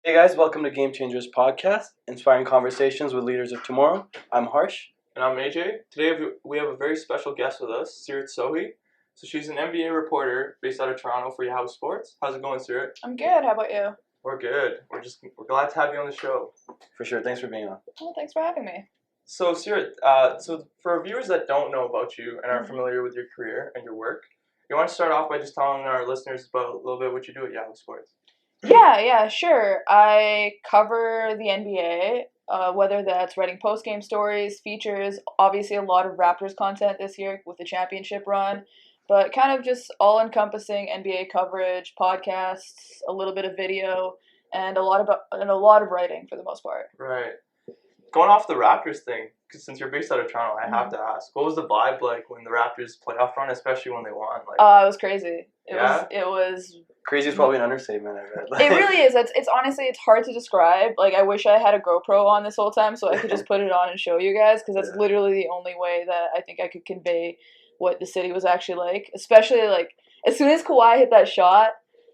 Hey guys, welcome to Game Changers Podcast, inspiring conversations with leaders of tomorrow. I'm Harsh. And I'm AJ. Today we have a very special guest with us, Seerat Sohi. So she's an NBA reporter based out of Toronto for Yahoo Sports. How's it going, Seerat? I'm good. How about you? We're good. We're glad to have you on the show. For sure, thanks for being on. Well, thanks for having me. So Seerat, so for viewers that don't know about you and aren't familiar with your career and your work, you want to start off by just telling our listeners about a little bit what you do at Yahoo Sports. Yeah, sure. I cover the NBA, whether that's writing post-game stories, features, obviously a lot of Raptors content this year with the championship run, but kind of just all-encompassing NBA coverage, podcasts, a little bit of video, and a lot of writing for the most part. Right. Going off the Raptors thing, because since you're based out of Toronto, I have to ask, what was the vibe like when the Raptors playoff run, especially when they won? It was crazy. It was Crazy is probably an understatement, I bet. It really is. It's honestly, it's hard to describe. Like, I wish I had a GoPro on this whole time so I could just put it on and show you guys, because that's literally the only way that I think I could convey what the city was actually like. Especially, like, as soon as Kawhi hit that shot,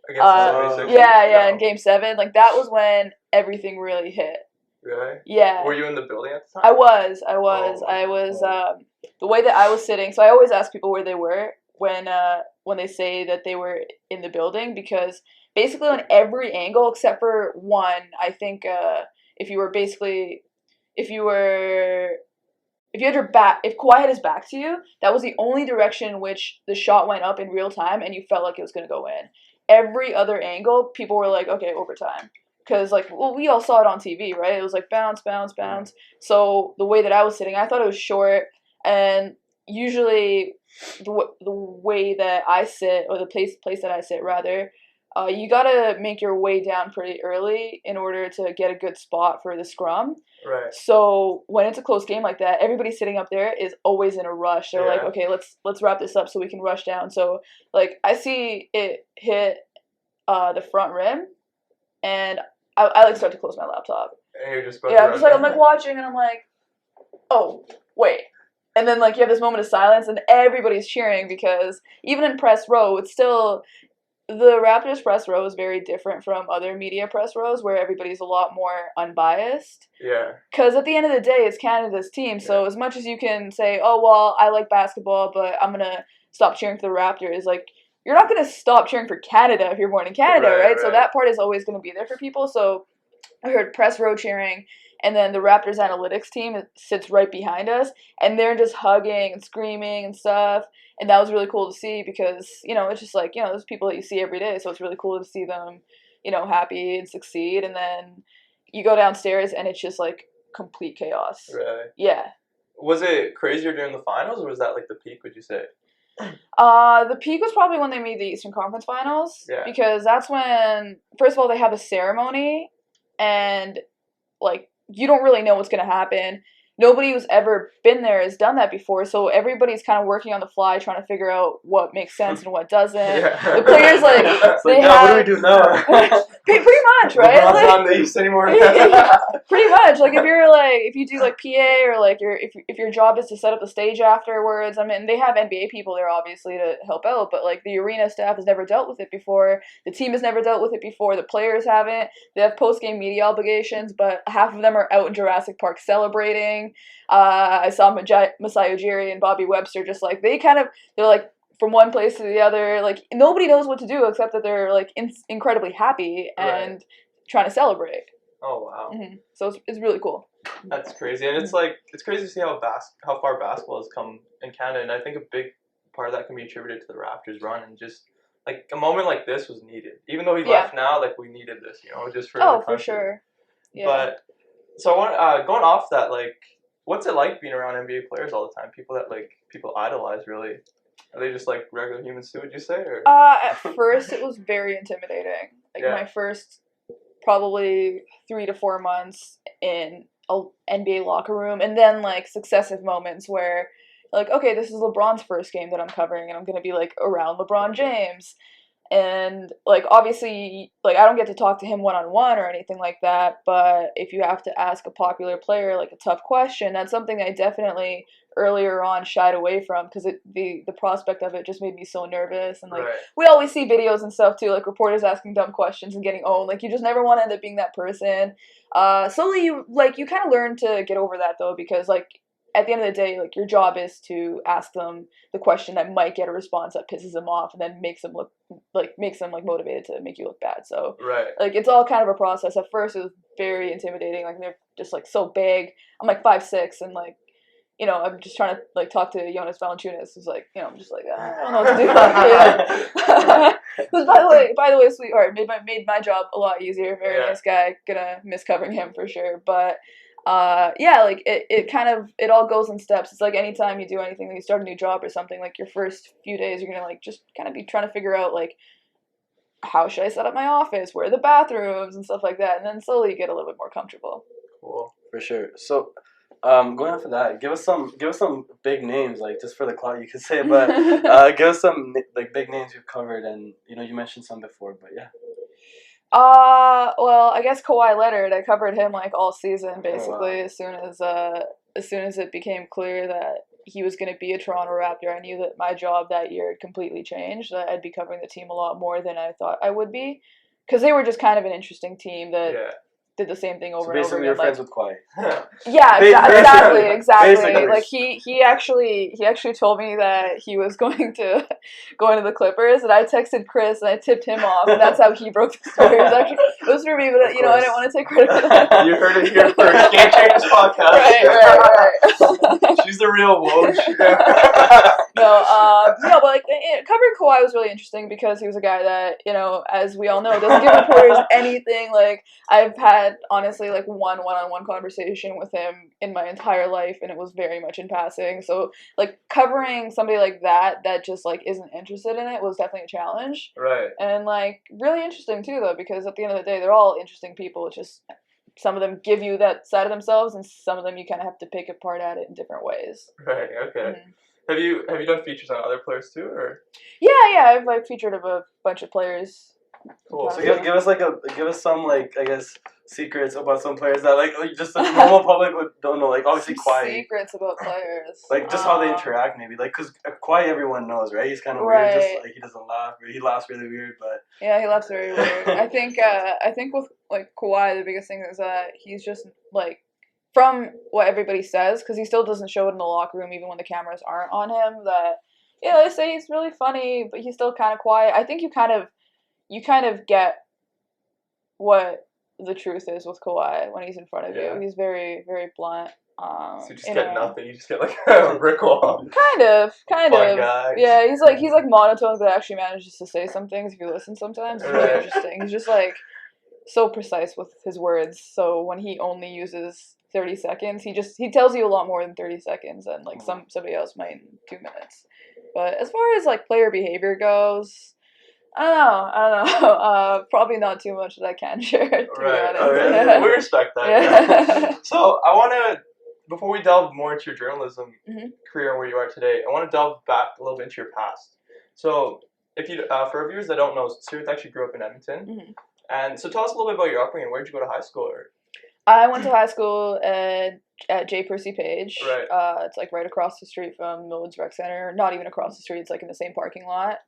in Game 7, like, that was when everything really hit. Really? Yeah. Were you in the building at the time? I was. The way that I was sitting, so I always ask people where they were when they say that they were in the building, because basically on every angle except for one, I think if Kawhi had his back to you, that was the only direction in which the shot went up in real time and you felt like it was going to go in. Every other angle, people were like, okay, overtime. Because, we all saw it on TV, right? It was like bounce, bounce, bounce. So the way that I was sitting, I thought it was short. And usually the way that I sit, or the place that I sit, rather, you got to make your way down pretty early in order to get a good spot for the scrum. Right. So when it's a close game like that, everybody sitting up there is always in a rush. They're like, okay, let's wrap this up so we can rush down. So, I see it hit the front rim, and I start to close my laptop. And you're just I'm watching, and I'm like, oh, wait. And then, you have this moment of silence, and everybody's cheering, because even in press row, it's still, the Raptors press row is very different from other media press rows, where everybody's a lot more unbiased. Yeah. Because at the end of the day, it's Canada's team, so as much as you can say, oh, well, I like basketball, but I'm going to stop cheering for the Raptors, you're not going to stop cheering for Canada if you're born in Canada, right? So that part is always going to be there for people. So I heard press row cheering, and then the Raptors analytics team sits right behind us, and they're just hugging and screaming and stuff. And that was really cool to see, because, it's just there's people that you see every day. So it's really cool to see them, happy and succeed. And then you go downstairs and it's just complete chaos. Really? Yeah. Was it crazier during the finals, or was that the peak, would you say? The peak was probably when they made the Eastern Conference Finals. Yeah. Because that's when, first of all, they have a ceremony, and you don't really know what's going to happen. Nobody who's ever been there has done that before, so everybody's kind of working on the fly, trying to figure out what makes sense and what doesn't. Yeah. The players what do we do now? pretty much, right? LeBron's not in the East anymore. Yeah, pretty much. if you do PA, or if your job is to set up the stage afterwards. I mean, they have NBA people there obviously to help out, but the arena staff has never dealt with it before. The team has never dealt with it before. The players haven't. They have post-game media obligations, but half of them are out in Jurassic Park celebrating. I saw Masai Ujiri and Bobby Webster they're from one place to the other. Nobody knows what to do except that they're incredibly happy and trying to celebrate. Oh wow! Mm-hmm. So it's really cool. That's crazy, and it's crazy to see how far basketball has come in Canada, and I think a big part of that can be attributed to the Raptors run, and just a moment like this was needed. Even though he left now, we needed this, just for the country. For sure. Yeah. But so I want going off that, what's it like being around NBA players all the time? People that people idolize, really. Are they just regular humans too, would you say? Or? At first it was very intimidating. My first probably 3 to 4 months in a NBA locker room, and then successive moments where okay, this is LeBron's first game that I'm covering, and I'm gonna be around LeBron James. And, like, obviously, like, I don't get to talk to him one-on-one or anything like that, but if you have to ask a popular player, like, a tough question, that's something I definitely earlier on shied away from, because the prospect of it just made me so nervous. And, like, we always see videos and stuff, too, like, reporters asking dumb questions and getting owned. Like, you just never want to end up being that person. Slowly, you kind of learn to get over that, though, because, like, at the end of the day, like, your job is to ask them the question that might get a response that pisses them off and then makes them motivated to make you look bad. So, like, it's all kind of a process. At first, it was very intimidating. Like, they're just, like, so big. I'm, like, 5'6", and, like, you know, I'm just trying to, like, talk to Jonas Valanciunas, who's, like, you know, I'm just like, I don't know what to do. Who's, by the way, sweetheart, made my job a lot easier. Very nice guy. Gonna miss covering him for sure. But, yeah, like, it all goes in steps. It's like anytime you do anything, like you start a new job or something, like, your first few days, you're gonna, like, just kind of be trying to figure out, like, how should I set up my office? Where are the bathrooms and stuff like that? And then slowly you get a little bit more comfortable. Cool. For sure. So, going off of that, give us some big names, like, just for the clout you could say, but give us some, like, big names you've covered, and, you know, you mentioned some before, but yeah. Well, I guess Kawhi Leonard, I covered him, like, all season, basically. As soon as it became clear that he was going to be a Toronto Raptor, I knew that my job that year had completely changed, that I'd be covering the team a lot more than I thought I would be, because they were just kind of an interesting team that did the same thing over and over again. Basically, you're friends with Kawhi. Yeah, exactly. Basically. Like, he actually told me that he was going to the Clippers, and I texted Chris and I tipped him off, and that's how he broke the story. It was for me, but you know, I didn't want to take credit for that. You heard it here first. Game Changers podcast. Right. She's the real Woj. No, but, like, covering Kawhi was really interesting because he was a guy that, you know, as we all know, doesn't give reporters anything. Like, I've had, honestly, like, one-on-one conversation with him in my entire life, and it was very much in passing. So, like, covering somebody like that just, like, isn't interested in it was definitely a challenge. Right. And, like, really interesting, too, though, because at the end of the day, they're all interesting people. It's just some of them give you that side of themselves, and some of them you kind of have to pick apart at it in different ways. Right, okay. Mm-hmm. Have you done features on other players too, or? Yeah, I've, like, featured a bunch of players. Cool. So give us some, like, I guess, secrets about some players that, like, just the normal public don't know. Like, obviously Kawhi. Secrets about players. Like, just how they interact, maybe. Like, because Kawhi everyone knows, right? He's kind of weird. Just, like, he doesn't laugh. He laughs really weird, but. Yeah, he laughs very weird. I think with, like, Kawhi, the biggest thing is that he's just, like, from what everybody says, because he still doesn't show it in the locker room even when the cameras aren't on him, that, you know, they say he's really funny, but he's still kind of quiet. I think you kind of get what the truth is with Kawhi when he's in front of you. He's very, very blunt. So you just get nothing. You just get, like, a brick wall. Kind of. Guy. Yeah, he's like monotone, but actually manages to say some things if you listen sometimes. It's really interesting. He's just, like, so precise with his words. So when he only uses 30 seconds, he tells you a lot more than 30 seconds, and, like, somebody else might in 2 minutes. But as far as, like, player behavior goes, I don't know. Probably not too much that I can share. To be honest. Okay. We respect that. Yeah. So I want to, before we delve more into your journalism career and where you are today, I want to delve back a little bit into your past. So if you, for our viewers that don't know, Seerat actually grew up in Edmonton, and so tell us a little bit about your upbringing. Where did you go to high school? Or? I went to high school at J. Percy Page. Right. It's, like, right across the street from Millwoods Rec Center. Not even across the street. It's, like, in the same parking lot.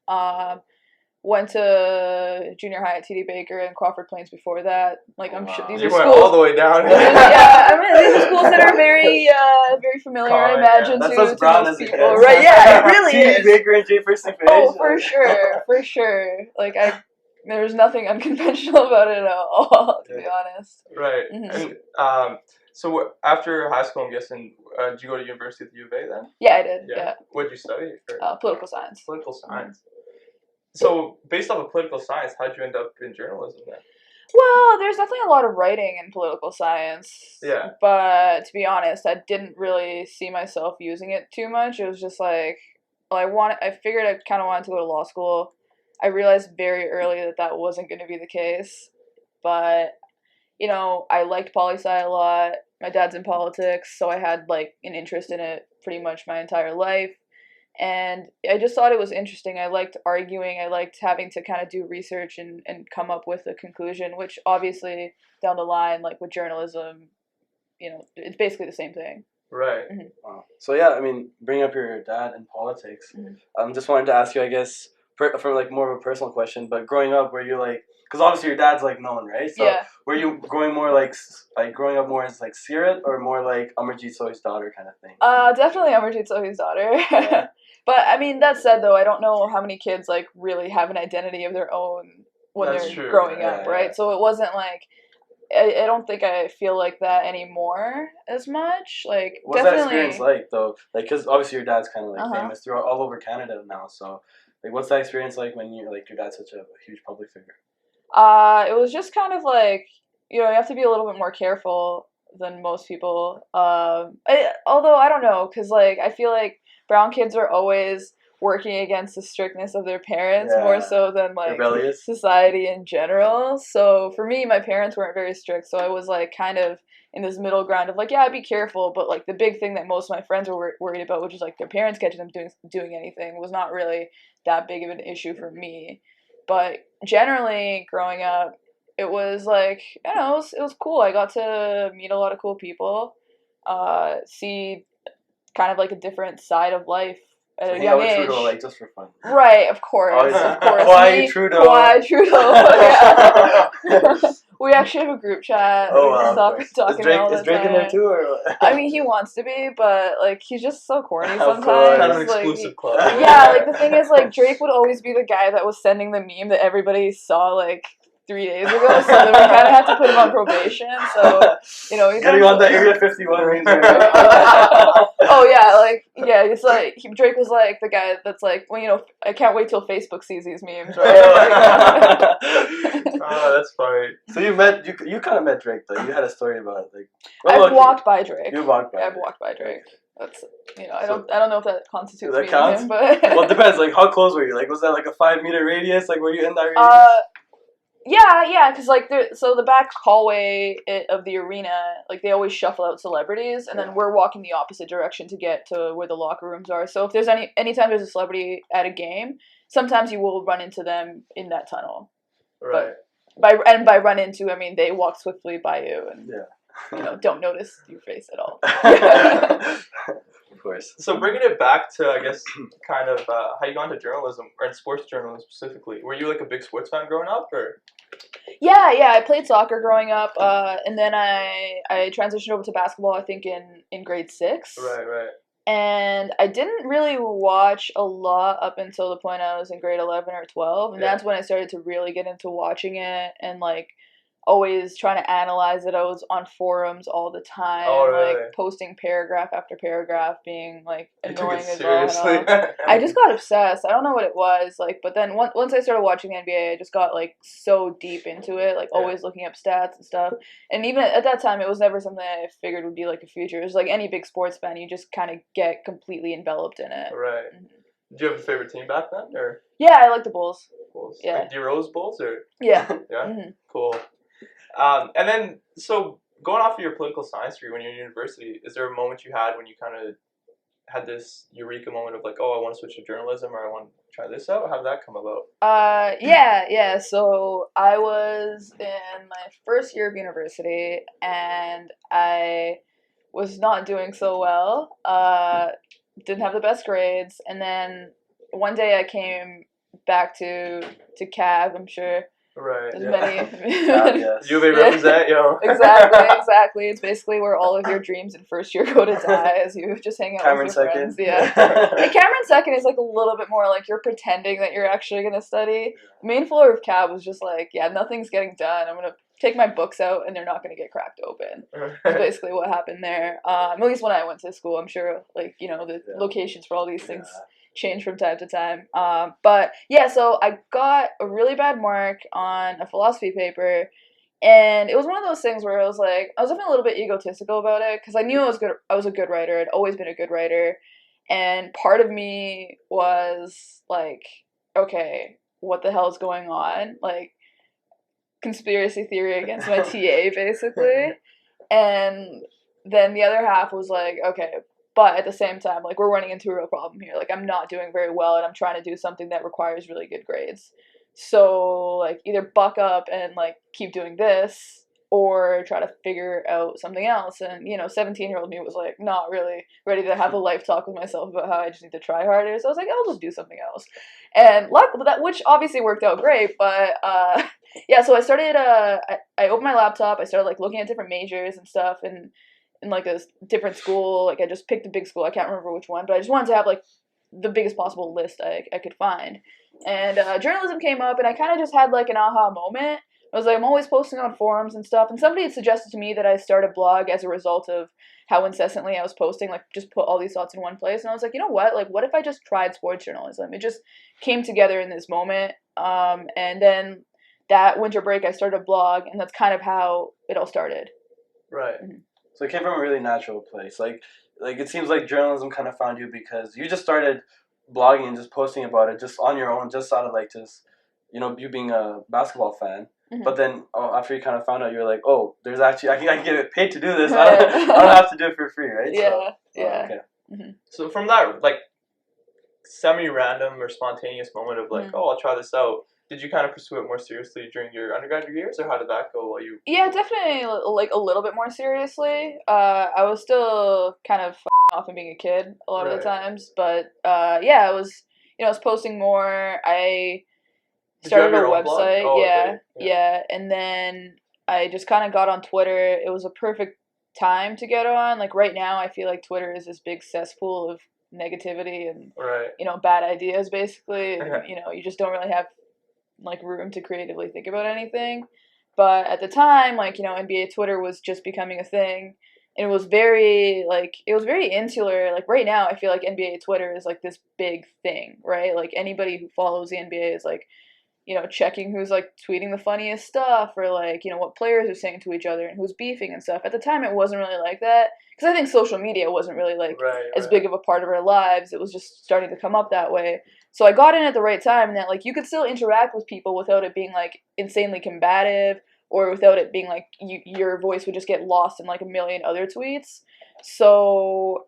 Went to junior high at TD Baker and Crawford Plains before that. Like, I'm sure these are schools. You went all the way down. Yeah, I mean, these are schools that are very, very familiar, I imagine, to most people. Right? Yeah, it really is. TD Baker and J. Percy Page. Oh, for sure. Like, there's nothing unconventional about it at all, to be honest. Right. And so after high school, I'm guessing, did you go to University of the U of A then? Yeah, I did. Yeah. What did you study? Political science. Political science. So, based off of political science, how'd you end up in journalism then? Well, there's definitely a lot of writing in political science. Yeah. But to be honest, I didn't really see myself using it too much. It was just like, well, I figured I kind of wanted to go to law school. I realized very early that wasn't going to be the case. But, you know, I liked poli-sci a lot. My dad's in politics, so I had, like, an interest in it pretty much my entire life. And I just thought it was interesting. I liked arguing. I liked having to kind of do research and come up with a conclusion, which obviously down the line, like with journalism, it's basically the same thing. Right. Mm-hmm. Wow. So yeah, I mean, bring up your dad in politics. Just wanted to ask you, I guess, from like more of a personal question, but growing up, were you like, because obviously your dad's like known, right? So were you growing more like growing up more as like Seerat or more like Amarjeet Sohi's daughter kind of thing? Definitely Amarjeet Sohi's daughter. Yeah. But I mean, that said though, I don't know how many kids like really have an identity of their own when they're growing up, right? So it wasn't like, I don't think I feel like that anymore as much. Like, what's that experience like though? Like, because obviously your dad's kind of like famous throughout all over Canada now. So, like, what's that experience like when you're like your dad's such a huge public figure? It was just kind of like, you have to be a little bit more careful than most people. Although I don't know, because like I feel like brown kids are always working against the strictness of their parents more so than like rebellious society in general. So for me, my parents weren't very strict, so I was like kind of in this middle ground of like, yeah, be careful, but like the big thing that most of my friends were worried about, which is like their parents catching them doing anything, was not really that big of an issue for me. But generally, growing up, it was like, it was cool. I got to meet a lot of cool people, see kind of like a different side of life at a young age. Trudeau, like, just for fun. Right, of course, of course. Kawhi Trudeau. Yeah. We actually have a group chat. Oh, wow. Talking all the time. Is Drake in there too? Or? I mean, he wants to be, but like he's just so corny sometimes. Kind of an exclusive club. Yeah, like the thing is, like Drake would always be the guy that was sending the meme that everybody saw like 3 days ago, so then we kind of had to put him on probation. So he's getting on the Area 51 memes. It's like Drake was like the guy that's like, well, I can't wait till Facebook sees these memes, right? Oh, that's funny. So you kind of met Drake though. You had a story about it, like. I've walked by Drake. You walked by. I've walked by Drake. That's I don't know if that constitutes that meeting counts? him, but well, it depends. Like, how close were you? Like, was that like a 5-meter radius? Like, were you in that radius? Yeah, because like the back hallway of the arena, like they always shuffle out celebrities, and then we're walking the opposite direction to get to where the locker rooms are. So if there's anytime there's a celebrity at a game, sometimes you will run into them in that tunnel. Right. But by run into, I mean they walk swiftly by you and don't notice your face at all. Of course. So bringing it back to, I guess, kind of how you got into journalism, or in sports journalism specifically, were you like a big sports fan growing up, or? Yeah, I played soccer growing up, and then I transitioned over to basketball, I think, in grade 6. Right. And I didn't really watch a lot up until the point I was in grade 11 or 12, and that's when I started to really get into watching it and, like, always trying to analyze it. I was on forums all the time, like posting paragraph after paragraph, being like annoying as well. I just got obsessed. I don't know what it was, like, but then once I started watching the NBA, I just got like so deep into it, like always looking up stats and stuff. And even at that time, it was never something I figured would be like a future. It was like any big sports fan, you just kind of get completely enveloped in it. Right. Do you have a favorite team back then, or? Yeah, I like the Bulls. Bulls. Yeah. Like D-Rose Bulls, or? Yeah. Yeah. Mm-hmm. Cool. And then, so going off of your political science degree when you're in university, is there a moment you had when you kind of had this eureka moment of like, oh, I want to switch to journalism, or I want to try this out? How did that come about? Yeah. So I was in my first year of university, and I was not doing so well. Didn't have the best grades, and then one day I came back to CAB, I'm sure. Right. There's many. U of A represent, yo. Exactly. It's basically where all of your dreams in first year go to die, as you just hang out Cameron with your second. friends. Yeah. And Cameron second is like a little bit more like you're pretending that you're actually gonna study. The main floor of CAB was just like, yeah, nothing's getting done. I'm gonna take my books out and they're not gonna get cracked open. That's basically what happened there. At least when I went to school, I'm sure like the locations for all these things change from time to time. But yeah, so I got a really bad mark on a philosophy paper, and it was one of those things where I was definitely a little bit egotistical about it, because I knew I was a good writer. I'd always been a good writer, and part of me was like, okay, what the hell is going on? Like, conspiracy theory against my TA, basically. And then the other half was like, okay, but at the same time, like, we're running into a real problem here. Like, I'm not doing very well, and I'm trying to do something that requires really good grades. So, like, either buck up and, like, keep doing this, or try to figure out something else. And, 17-year-old me was, like, not really ready to have a life talk with myself about how I just need to try harder. So I was like, I'll just do something else. And luckily, which obviously worked out great, but, yeah, so I started, I opened my laptop, I started, like, looking at different majors and stuff, and in, like, a different school. Like, I just picked a big school, I can't remember which one, but I just wanted to have, like, the biggest possible list I could find. And journalism came up, and I kind of just had, like, an aha moment. I was like, I'm always posting on forums and stuff, and somebody had suggested to me that I start a blog as a result of how incessantly I was posting, like, just put all these thoughts in one place. And I was like, you know what? Like, what if I just tried sports journalism? It just came together in this moment. And then that winter break, I started a blog, and that's kind of how it all started. Right. Mm-hmm. So it came from a really natural place. Like it seems like journalism kind of found you because you just started blogging and just posting about it just on your own, just out of, like, just, you being a basketball fan. Mm-hmm. But then after you kind of found out, you're like, oh, there's actually, I can get paid to do this. I don't have to do it for free, right? Yeah, so, yeah. Okay. Mm-hmm. So from that, like, semi-random or spontaneous moment of, like, oh, I'll try this out, did you kind of pursue it more seriously during your undergraduate years, or how did that go while you... Yeah, definitely, like, a little bit more seriously. I was still kind of off and being a kid a lot of the times, but, yeah, I was posting more. I started a website, yeah, and then I just kind of got on Twitter. It was a perfect time to get on. Like, right now, I feel like Twitter is this big cesspool of negativity and, bad ideas, basically, and, you just don't really have, like, room to creatively think about anything. But at the time, like, NBA Twitter was just becoming a thing, and it was very insular. Like, right now, I feel like NBA Twitter is, like, this big thing, right? Like, anybody who follows the NBA is, like, checking who's, like, tweeting the funniest stuff, or, like, what players are saying to each other and who's beefing and stuff. At the time, it wasn't really like that, because I think social media wasn't really, like, as big of a part of our lives. It was just starting to come up that way. So I got in at the right time, and that, like, you could still interact with people without it being, like, insanely combative, or without it being, like, your voice would just get lost in, like, a million other tweets. So,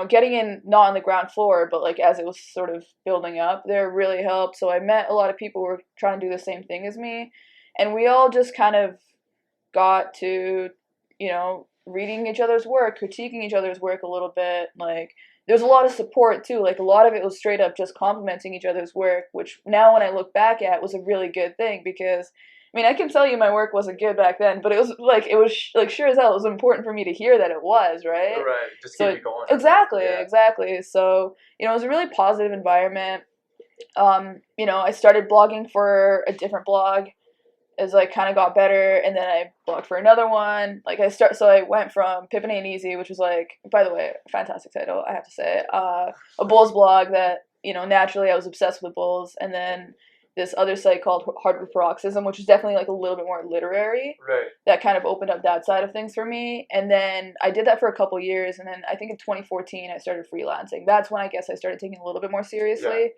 getting in, not on the ground floor, but, like, as it was sort of building up there, really helped. So I met a lot of people who were trying to do the same thing as me, and we all just kind of got to, reading each other's work, critiquing each other's work a little bit. Like, there's a lot of support, too. Like, a lot of it was straight up just complimenting each other's work, which now when I look back at was a really good thing, because, I mean, I can tell you my work wasn't good back then, but it was sure as hell, it was important for me to hear that it was, right? Right, just keep it going. Exactly. So, it was a really positive environment. I started blogging for a different blog as I kind of got better, and then I blogged for another one. Like, so I went from Pippin Ain't Easy, which was, like, by the way, fantastic title, I have to say, a Bulls blog that, naturally I was obsessed with the Bulls, and then this other site called Hardwood Paroxysm, which is definitely, like, a little bit more literary. Right. That kind of opened up that side of things for me. And then I did that for a couple years, and then I think in 2014 I started freelancing. That's when I guess I started taking it a little bit more seriously. Yeah.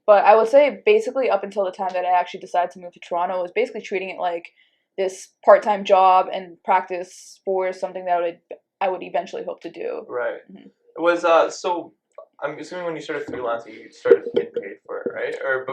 But I would say basically up until the time that I actually decided to move to Toronto, I was basically treating it like this part-time job and practice for something that I would eventually hope to do. Right. Mm-hmm. It was so I'm assuming when you started freelancing, you started getting paid for it, right? Or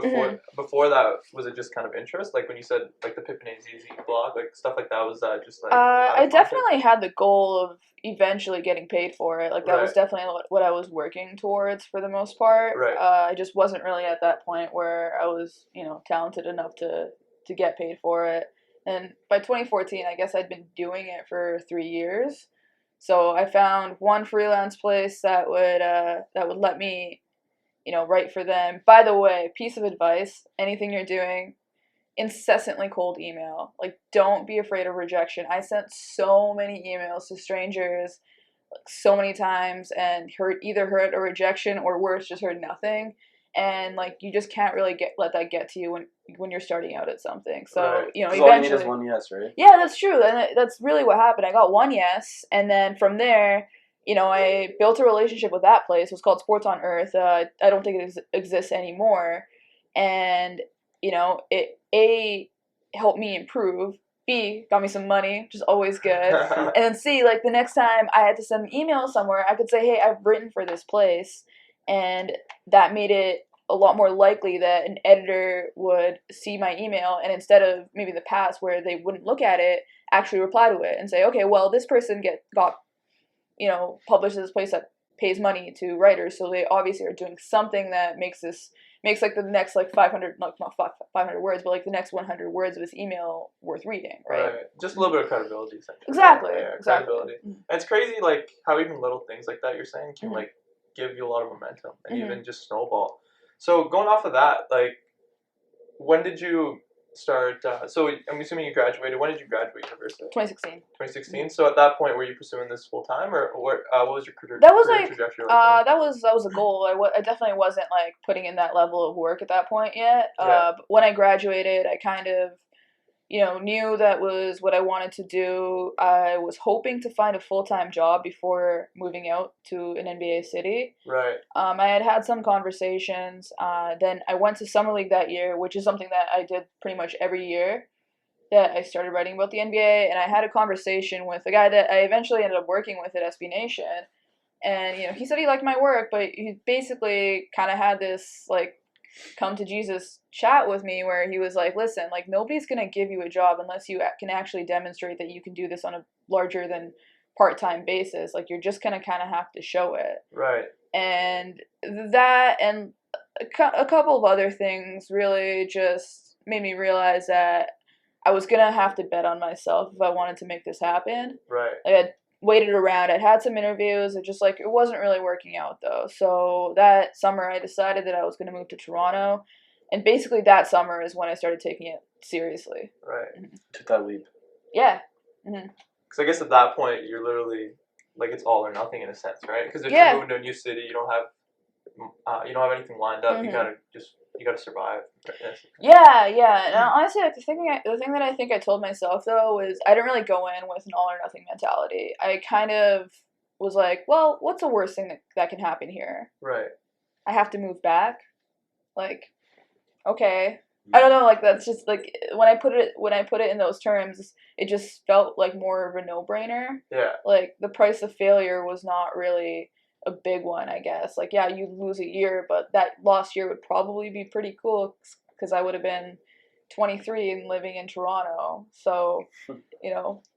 before that, was it just kind of interest? Like when you said like the Pippin Ain't Easy blog, like stuff like that, was just like? I definitely had the goal of eventually getting paid for it. Like that was definitely what I was working towards for the most part. Right. I just wasn't really at that point where I was, talented enough to get paid for it. And by 2014, I guess I'd been doing it for 3 years. So I found one freelance place that would let me, write for them. By the way, piece of advice, anything you're doing, incessantly cold email. Like, don't be afraid of rejection. I sent so many emails to strangers, like, so many times, and either heard a rejection or worse, just heard nothing. And, like, you just can't really let that get to you when you're starting out at something. So, eventually... all you need is one yes, right? Yeah, that's true. And that's really what happened. I got one yes, and then from there, I built a relationship with that place. It was called Sports on Earth. I don't think it exists anymore. And, it helped me improve B, got me some money, which is always good. And then C, like the next time I had to send an email somewhere, I could say, hey, I've written for this place. And that made it a lot more likely that an editor would see my email and instead of maybe the past where they wouldn't look at it, actually reply to it and say, okay, well, this person got published at this place that pays money to writers, so they obviously are doing something that makes like the next like 500, not 500 words, but like the next 100 words of this email worth reading, right? Just a little bit of credibility, essentially. Exactly. Exactly. Credibility. And it's crazy, like how even little things like that you're saying can like give you a lot of momentum and even just snowball. So going off of that, like, when did you start? So I'm assuming you graduated. When did you graduate university? 2016. 2016. So at that point, were you pursuing this full time, or what was your career? That was like trajectory that was a goal. I definitely wasn't like putting in that level of work at that point yet. But when I graduated, I kind of knew that was what I wanted to do. I was hoping to find a full-time job before moving out to an NBA city. Right. I had some conversations. Then I went to Summer League that year, which is something that I did pretty much every year that I started writing about the NBA. And I had a conversation with a guy that I eventually ended up working with at SBnation. And, he said he liked my work, but he basically kind of had this, like, come to Jesus chat with me where he was like, listen, like, nobody's going to give you a job unless you can actually demonstrate that you can do this on a larger than part-time basis. Like, you're just going to kind of have to show it. Right. And that and a couple of other things really just made me realize that I was going to have to bet on myself if I wanted to make this happen. Right. I had waited around. I'd had some interviews. It wasn't really working out, though. So that summer, I decided that I was going to move to Toronto. And basically that summer is when I started taking it seriously. Right. Took that leap. Yeah. Because I guess at that point, you're literally, like, it's all or nothing in a sense, right? Because if you're moving to a new city, you don't have anything lined up. You gotta survive. Yeah. And honestly, like, the thing that I think I told myself though was I didn't really go in with an all or nothing mentality. I kind of was like, well, what's the worst thing that can happen here? Right. I have to move back. Like, okay. I don't know, like, that's just like when I put it in those terms, it just felt like more of a no-brainer. Yeah. Like, the price of failure was not really a big one, I guess. Like, yeah, you lose a year, but that lost year would probably be pretty cool because I would have been 23 and living in Toronto. So,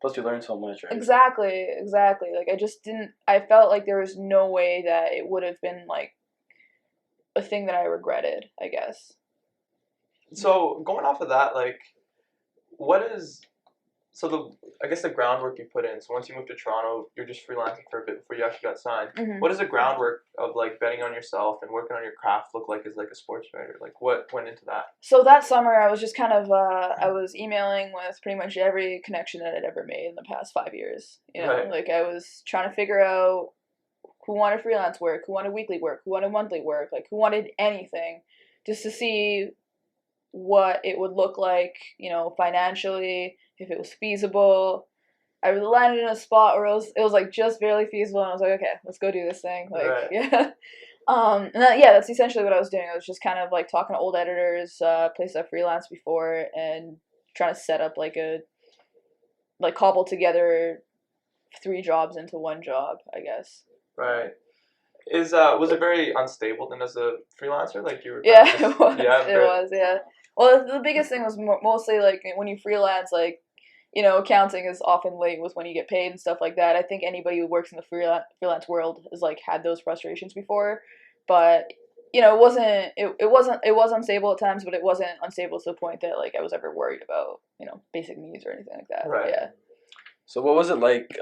Plus, you learn so much, right? Exactly. Like, I felt like there was no way that it would have been, like, a thing that I regretted, I guess. So, going off of that, like, I guess the groundwork you put in, so once you moved to Toronto, you're just freelancing for a bit before you actually got signed. Mm-hmm. What does the groundwork of, like, betting on yourself and working on your craft look like as, like, a sports writer? Like, what went into that? So that summer, I was just kind of, I was emailing with pretty much every connection that I'd ever made in the past 5 years. Right. Like, I was trying to figure out who wanted freelance work, who wanted weekly work, who wanted monthly work, like, who wanted anything, just to see what it would look like, financially, if it was feasible. I landed in a spot where it was like just barely feasible, and I was like, okay, let's go do this thing. Like, right. Yeah. That's essentially what I was doing. I was just kind of like talking to old editors, places I've freelanced before, and trying to set up cobble together 3 jobs into one job, I guess. Right. Was it very unstable then as a freelancer? Like, you were it was. It was, yeah. Well, the biggest thing was mostly like when you freelance, like, accounting is often late with when you get paid and stuff like that. I think anybody who works in the freelance world has like had those frustrations before, but it was unstable at times, but it wasn't unstable to the point that like I was ever worried about basic needs or anything like that. Right. Yeah. So what was it like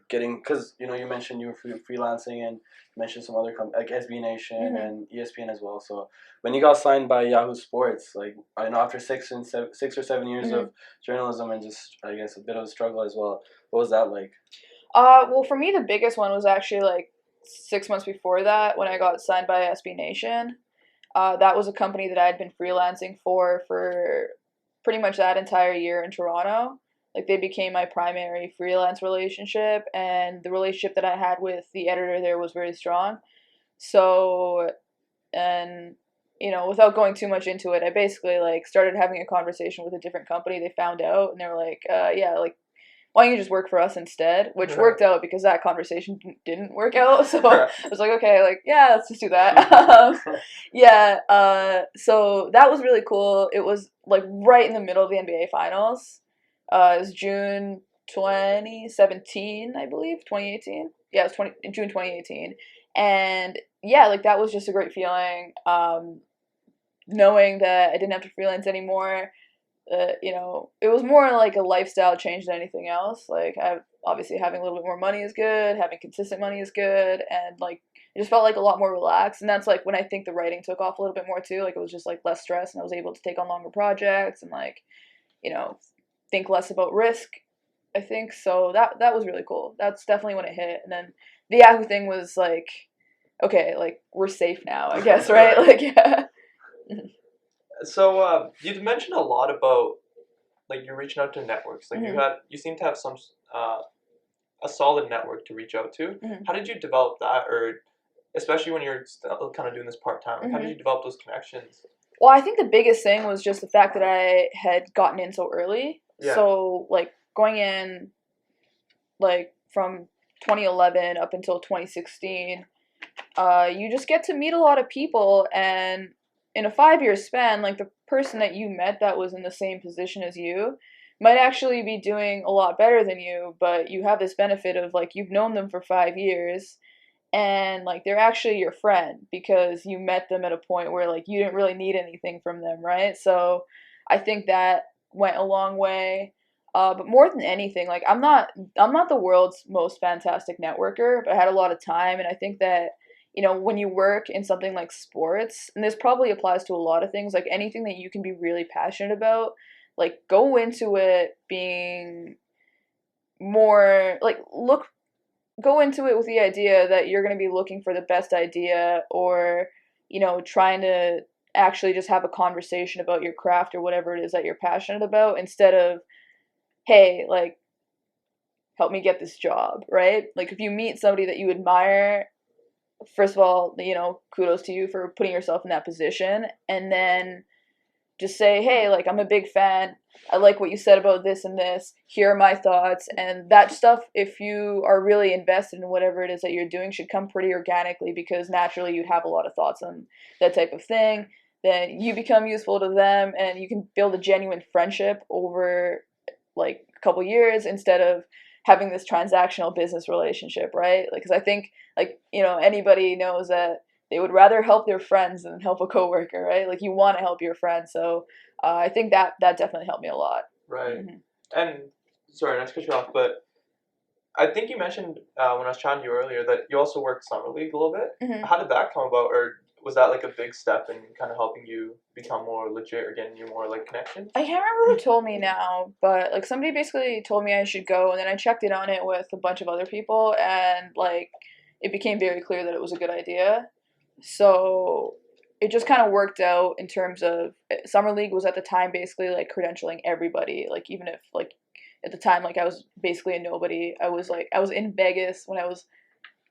getting, because you mentioned you were freelancing and mentioned some other like SBnation and ESPN as well. So when you got signed by Yahoo Sports, like I know after 6 or 7 years of journalism and just I guess a bit of a struggle as well, what was that like? Well, for me the biggest one was actually like 6 months before that when I got signed by SBnation. That was a company that I had been freelancing for pretty much that entire year in Toronto. Like, they became my primary freelance relationship, and the relationship that I had with the editor there was very strong. So, and without going too much into it, I basically like started having a conversation with a different company. They found out and they were like, yeah, like, why don't you just work for us instead? Which worked out because that conversation didn't work out. So I was like, okay, like, yeah, let's just do that. So that was really cool. It was like right in the middle of the NBA finals. It was June 2017, I believe, 2018. Yeah, it was June 2018. And yeah, like that was just a great feeling. Knowing that I didn't have to freelance anymore. It was more like a lifestyle change than anything else. Like, obviously having a little bit more money is good, having consistent money is good, and like it just felt like a lot more relaxed. And that's like when I think the writing took off a little bit more too. Like it was just like less stress, and I was able to take on longer projects and like, think less about risk. I think so. That was really cool. That's definitely when it hit. And then the Yahoo thing was like, okay, like we're safe now, I guess, right? Like, yeah. So you've mentioned a lot about like you're reaching out to networks. Like you seem to have some a solid network to reach out to. How did you develop that, or especially when you're still kind of doing this part time? Like, how did you develop those connections? Well, I think the biggest thing was just the fact that I had gotten in so early. Yeah. So like going in, like from 2011 up until 2016, you just get to meet a lot of people, and in a 5-year span, like the person that you met that was in the same position as you might actually be doing a lot better than you, but you have this benefit of like you've known them for 5 years and like they're actually your friend because you met them at a point where like you didn't really need anything from them, right? So I think that went a long way. But more than anything, like I'm not the world's most fantastic networker, but I had a lot of time, and I think that when you work in something like sports, and this probably applies to a lot of things, like anything that you can be really passionate about, like go into it being more like go into it with the idea that you're going to be looking for the best idea, or trying to actually just have a conversation about your craft or whatever it is that you're passionate about, instead of, hey, like, help me get this job, right? Like if you meet somebody that you admire, first of all, kudos to you for putting yourself in that position, and then just say, hey, like, I'm a big fan. I like what you said about this and this. Here are my thoughts. And that stuff, if you are really invested in whatever it is that you're doing, should come pretty organically, because naturally you'd have a lot of thoughts on that type of thing. Then you become useful to them, and you can build a genuine friendship over like a couple years, instead of having this transactional business relationship, right? Like, because I think, like, anybody knows that they would rather help their friends than help a coworker, right? Like, you want to help your friends. So I think that definitely helped me a lot. Right. And sorry, not to cut you off, but I think you mentioned when I was chatting to you earlier that you also worked summer league a little bit. How did that come about, or was that like a big step in kind of helping you become more legit or getting you more like connections? I can't remember who told me now, but like somebody basically told me I should go, and then I checked in on it with a bunch of other people, and like it became very clear that it was a good idea. So it just kind of worked out in terms of summer league was at the time basically like credentialing everybody, like even if like at the time like I was basically a nobody. I was in Vegas when I was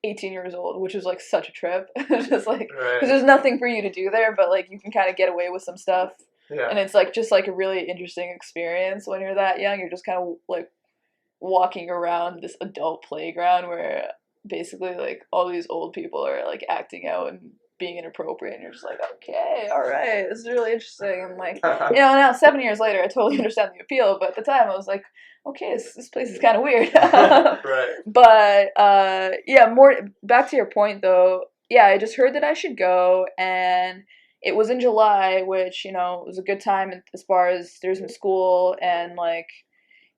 18 years old, which was like such a trip. Just like, because there's nothing for you to do there, but like you can kind of get away with some stuff. Yeah. And it's like just like a really interesting experience when you're that young. You're just kind of like walking around this adult playground where basically like all these old people are like acting out and being inappropriate, and you're just like, okay, all right, this is really interesting. And like, now 7 years later, I totally understand the appeal, but at the time I was like, okay, this place is kind of weird. Right. But yeah, more back to your point though. Yeah, I just heard that I should go, and it was in July, which was a good time as far as there's in school, and like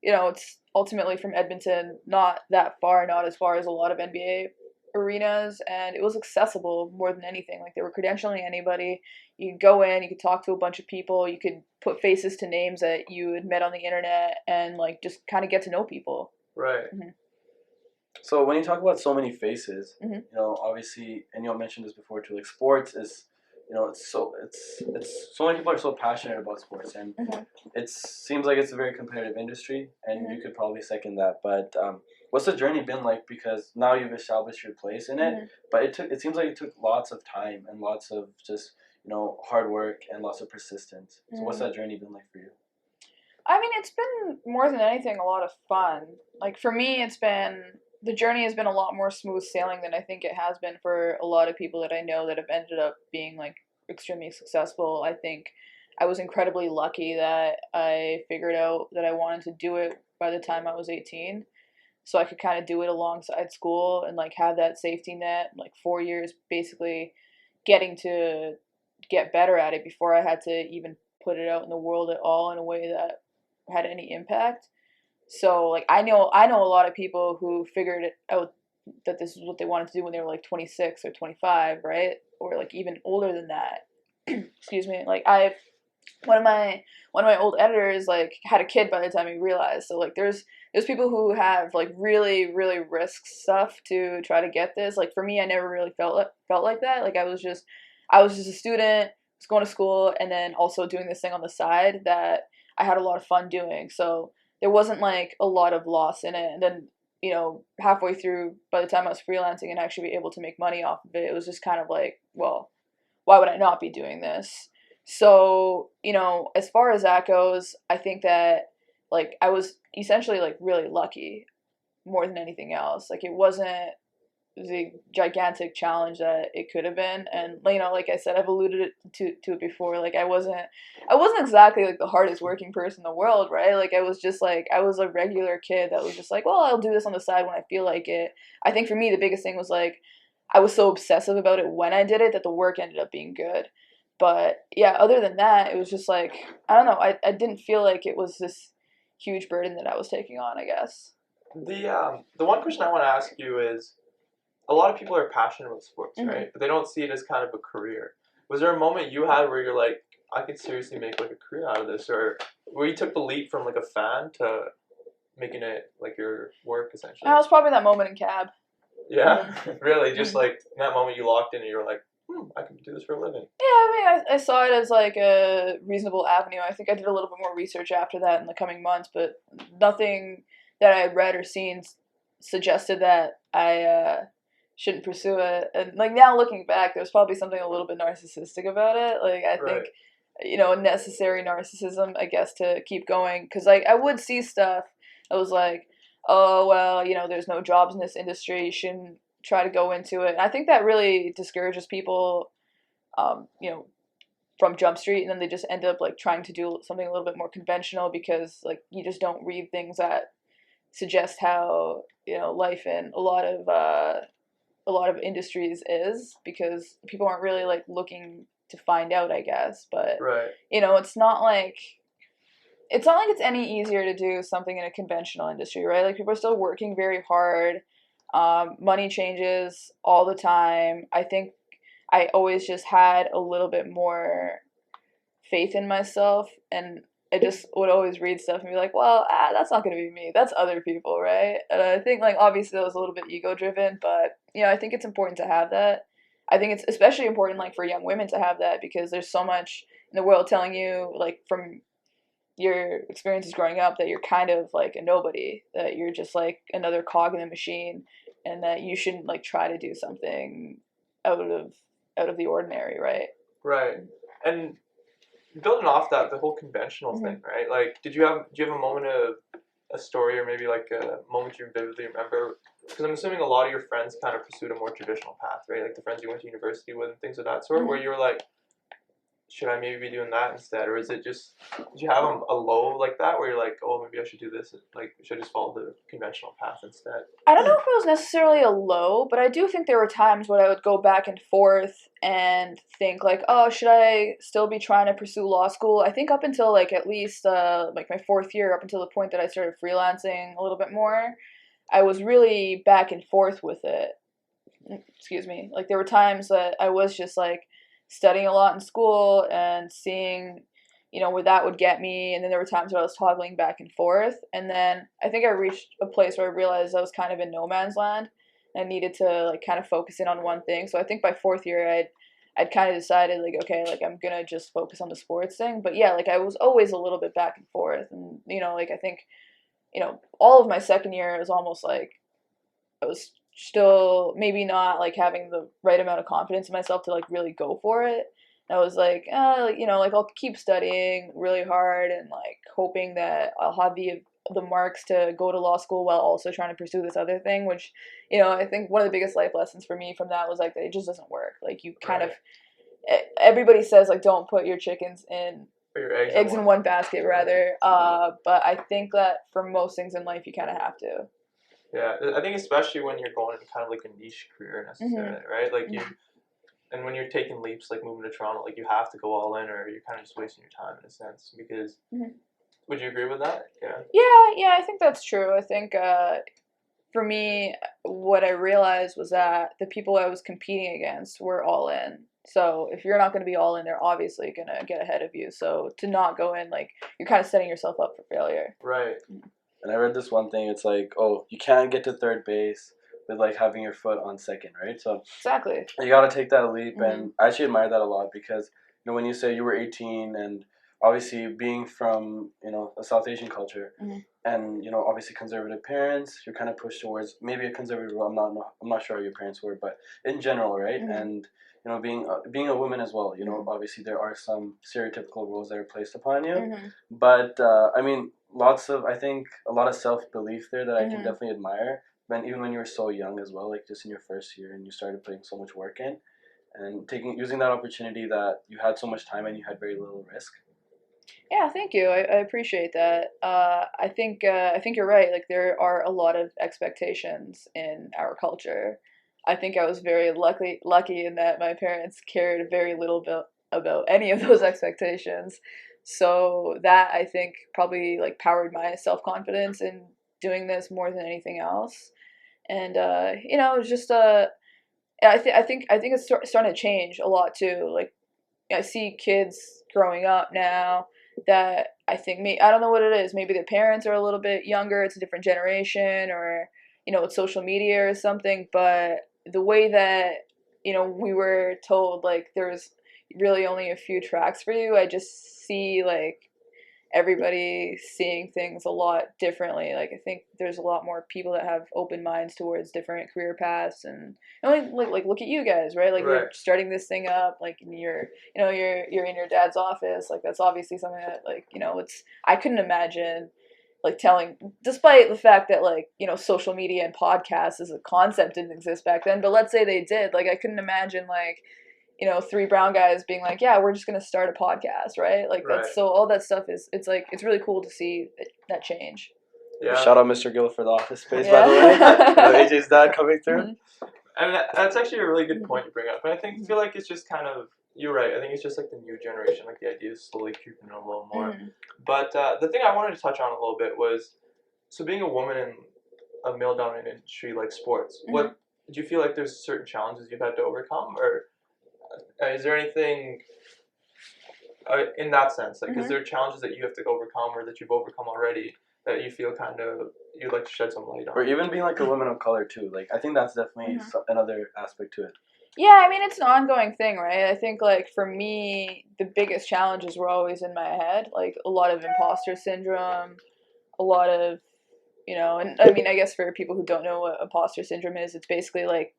it's ultimately from Edmonton, not that far, not as far as a lot of NBA arenas, and it was accessible more than anything. Like they were credentialing anybody. You could go in, you could talk to a bunch of people, you could put faces to names that you had met on the internet, and like just kind of get to know people. Right. So when you talk about so many faces, obviously, and you mentioned this before too, like sports is, it's so many people are so passionate about sports, and it seems like it's a very competitive industry, and you could probably second that. But what's the journey been like? Because now you've established your place in it, but it seems like it took lots of time and lots of just hard work and lots of persistence. So what's that journey been like for you? I mean, it's been more than anything a lot of fun. Like for me, the journey has been a lot more smooth sailing than I think it has been for a lot of people that I know that have ended up being like extremely successful. I think I was incredibly lucky that I figured out that I wanted to do it by the time I was 18. So I could kind of do it alongside school and like have that safety net, like 4 years basically getting to get better at it before I had to even put it out in the world at all in a way that had any impact. So like I know a lot of people who figured it out that this is what they wanted to do when they were like 26 or 25, right? Or like even older than that. Excuse me. Like one of my old editors like had a kid by the time he realized. So like there's people who have like really really risked stuff to try to get this. Like for me, I never really felt like that. Like I was just a student, was going to school, and then also doing this thing on the side that I had a lot of fun doing. So there wasn't like a lot of loss in it. And then halfway through, by the time I was freelancing and actually be able to make money off of it, it was just kind of like, well, why would I not be doing this? So, as far as that goes, I think that, like, I was essentially, like, really lucky more than anything else. Like, it wasn't the gigantic challenge that it could have been. And, like I said, I've alluded to it before. Like, I wasn't exactly, like, the hardest working person in the world, right? Like, I was just, like, I was a regular kid that was just like, well, I'll do this on the side when I feel like it. I think for me, the biggest thing was, like, I was so obsessive about it when I did it that the work ended up being good. But yeah, other than that, it was just like, I don't know, I didn't feel like it was this huge burden that I was taking on, I guess. The one question I want to ask you is, a lot of people are passionate about sports, right? But they don't see it as kind of a career. Was there a moment you had where you're like, I could seriously make like a career out of this, or where you took the leap from like a fan to making it like your work essentially? That was probably that moment in cab. Yeah, really, just like in that moment you locked in and you were like, I can do this for a living. Yeah, I mean, I saw it as like a reasonable avenue. I think I did a little bit more research after that in the coming months, but nothing that I had read or seen suggested that I shouldn't pursue it. And like now looking back, there's probably something a little bit narcissistic about it. Like I think, necessary narcissism, I guess, to keep going. Because like I would see stuff that was like, oh, well, there's no jobs in this industry. You shouldn't try to go into it. And I think that really discourages people, from Jump Street, and then they just end up like trying to do something a little bit more conventional because like you just don't read things that suggest how life in a lot of industries is, because people aren't really like looking to find out, I guess. But it's not like it's any easier to do something in a conventional industry, right? Like people are still working very hard. Money changes all the time. I think I always just had a little bit more faith in myself, and I just would always read stuff and be like, well, that's not going to be me. That's other people, right? And I think, like, obviously that was a little bit ego-driven, but, I think it's important to have that. I think it's especially important, like, for young women to have that, because there's so much in the world telling you, like, from your experiences growing up, that you're kind of, like, a nobody, that you're just, like, another cog in the machine, and that you shouldn't, like, try to do something out of the ordinary, right? Right. And building off that, the whole conventional thing, right? Like, do you have a moment of a story, or maybe like a moment you vividly remember? Because I'm assuming a lot of your friends kind of pursued a more traditional path, right? Like the friends you went to university with and things of that sort, where you were like, should I maybe be doing that instead? Or is it just, did you have a low like that where you're like, oh, maybe I should do this? Like, should I just follow the conventional path instead? I don't know if it was necessarily a low, but I do think there were times when I would go back and forth and think like, oh, should I still be trying to pursue law school? I think up until like at least like my fourth year, up until the point that I started freelancing a little bit more, I was really back and forth with it. Excuse me. Like there were times that I was just like studying a lot in school and seeing, where that would get me. And then there were times where I was toggling back and forth. And then I think I reached a place where I realized I was kind of in no man's land and I needed to like kind of focus in on one thing. So I think by fourth year, I'd kind of decided like, okay, like I'm going to just focus on the sports thing. But yeah, like I was always a little bit back and forth. And, like I think, all of my second year was almost like I was still maybe not like having the right amount of confidence in myself to like really go for it. I was like, like I'll keep studying really hard and like hoping that I'll have the marks to go to law school while also trying to pursue this other thing, which, I think one of the biggest life lessons for me from that was like that it just doesn't work. Like you kind of, everybody says like don't put your chickens in, or your eggs in one basket rather. But I think that for most things in life you kind of have to. Yeah, I think especially when you're going into kind of like a niche career necessarily, right? Like you, and when you're taking leaps like moving to Toronto, like you have to go all in or you're kind of just wasting your time in a sense because. Would you agree with that? Yeah. Yeah, I think that's true. I think for me, what I realized was that the people I was competing against were all in. So if you're not going to be all in, they're obviously going to get ahead of you. So to not go in, like, you're kind of setting yourself up for failure. Right. And I read this one thing. It's like, oh, you can't get to third base with like having your foot on second, right? So exactly, you got to take that leap, and I actually admire that a lot because when you say you were 18 and obviously being from a South Asian culture and obviously conservative parents, you're kind of pushed towards maybe a conservative role. I'm not sure how your parents were, but in general, right? And being a woman as well, obviously there are some stereotypical roles that are placed upon you, but I mean I think a lot of self-belief there that I can definitely admire. Even when you were so young as well, like just in your first year and you started putting so much work in and using that opportunity that you had so much time and you had very little risk. Yeah, thank you. I appreciate that. I think you're right. Like there are a lot of expectations in our culture. I think I was very lucky in that my parents cared very little about any of those expectations. So that I think probably like powered my self-confidence in doing this more than anything else. And it's just I think it's starting to change a lot too. Like I see kids growing up now that I think I don't know what it is. Maybe the parents are a little bit younger. It's a different generation, or it's social media or something. But the way that we were told like there's really only a few tracks for you, I just see like everybody seeing things a lot differently. Like I think there's a lot more people that have open minds towards different career paths, and like look at you guys, right? Like you're starting this thing up, like you're you're in your dad's office. Like that's obviously something that like it's I couldn't imagine like despite the fact that like social media and podcasts as a concept didn't exist back then, but let's say they did, like I couldn't imagine like three brown guys being like, yeah, we're just going to start a podcast, right? Like that's so all that stuff it's like it's really cool to see that change. Yeah. Shout out Mr. Gill for the office space, by the way. AJ's dad coming through. And that's actually a really good point you bring up. And I feel like it's just kind of, you're right, I think it's just like the new generation, like the idea is slowly creeping in a little more. But the thing I wanted to touch on a little bit was, so being a woman in a male-dominated industry like sports, what do you feel like there's certain challenges you've had to overcome, or is there anything in that sense? Like, is there challenges that you have to overcome or that you've overcome already that you feel kind of you'd like to shed some light on? Or even being like a woman of color too. Like, I think that's definitely another aspect to it. Yeah, I mean, it's an ongoing thing, right? I think, like, for me, the biggest challenges were always in my head. Like, a lot of imposter syndrome, a lot of, and I mean, I guess for people who don't know what imposter syndrome is, it's basically like,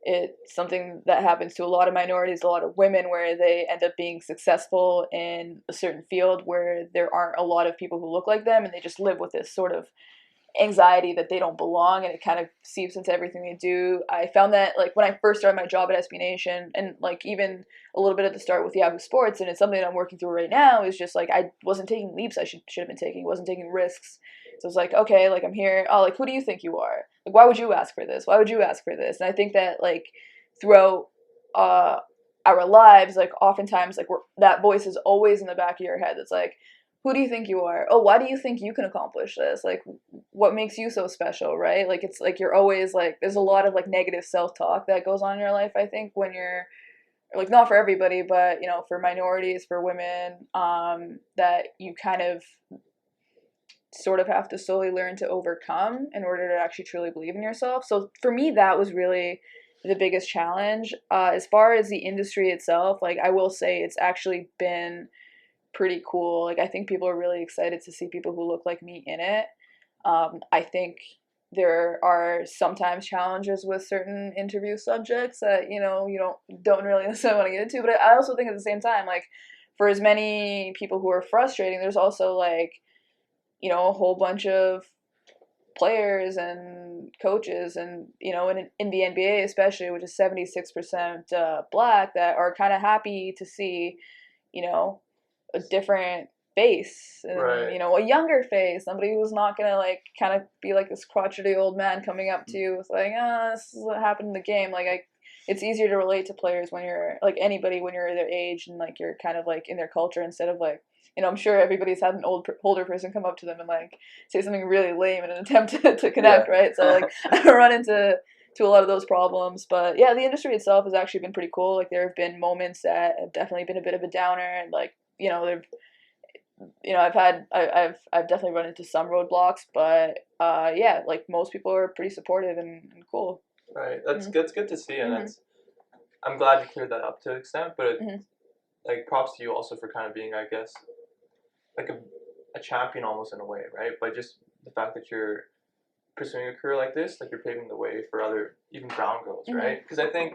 it's something that happens to a lot of minorities, a lot of women, where they end up being successful in a certain field where there aren't a lot of people who look like them, and they just live with this sort of anxiety that they don't belong, and it kind of seeps into everything they do. I found that like when I first started my job at SBnation, and like even a little bit at the start with Yahoo Sports, and it's something that I'm working through right now, is just like I wasn't taking leaps I should have been taking, wasn't taking risks. So it's like, okay, like I'm here, oh, like who do you think you are? Like why would you ask for this? Why would you ask for this? And I think that like throughout our lives, like oftentimes like that voice is always in the back of your head. It's like, who do you think you are? Oh, why do you think you can accomplish this? Like, what makes you so special, right? Like, it's like you're always like, there's a lot of like negative self-talk that goes on in your life, I think, when you're like, not for everybody, but for minorities, for women, that you kind of sort of have to slowly learn to overcome in order to actually truly believe in yourself. So for me, that was really the biggest challenge. As far as the industry itself, like I will say it's actually been pretty cool. Like I think people are really excited to see people who look like me in it. I think there are sometimes challenges with certain interview subjects that, you know, you don't really necessarily want to get into. But I also think at the same time, like, for as many people who are frustrating, there's also, like, you know, a whole bunch of players and coaches and, you know, in the NBA especially, which is 76% black, that are kind of happy to see, you know, a different face and, you know, a younger face, somebody who's not gonna, like, kind of be like this crotchety old man coming up to you with, like, this is what happened in the game. Like, it's easier to relate to players when you're, like, anybody when you're their age and, like, you're kind of, like, in their culture, instead of, like, you know, I'm sure everybody's had an older person come up to them and, like, say something really lame in an attempt to connect, right? So, like, I run into a lot of those problems. But, yeah, the industry itself has actually been pretty cool. Like, there have been moments that have definitely been a bit of a downer, and, like, you know, I've definitely run into some roadblocks, but, yeah, like, most people are pretty supportive and cool. Right. That's good to see, and I'm glad you cleared that up to an extent, but like, props to you also for kind of being, I guess, like a champion almost in a way, right? By just the fact that you're pursuing a career like this, like, you're paving the way for other, even brown girls, right? Because I think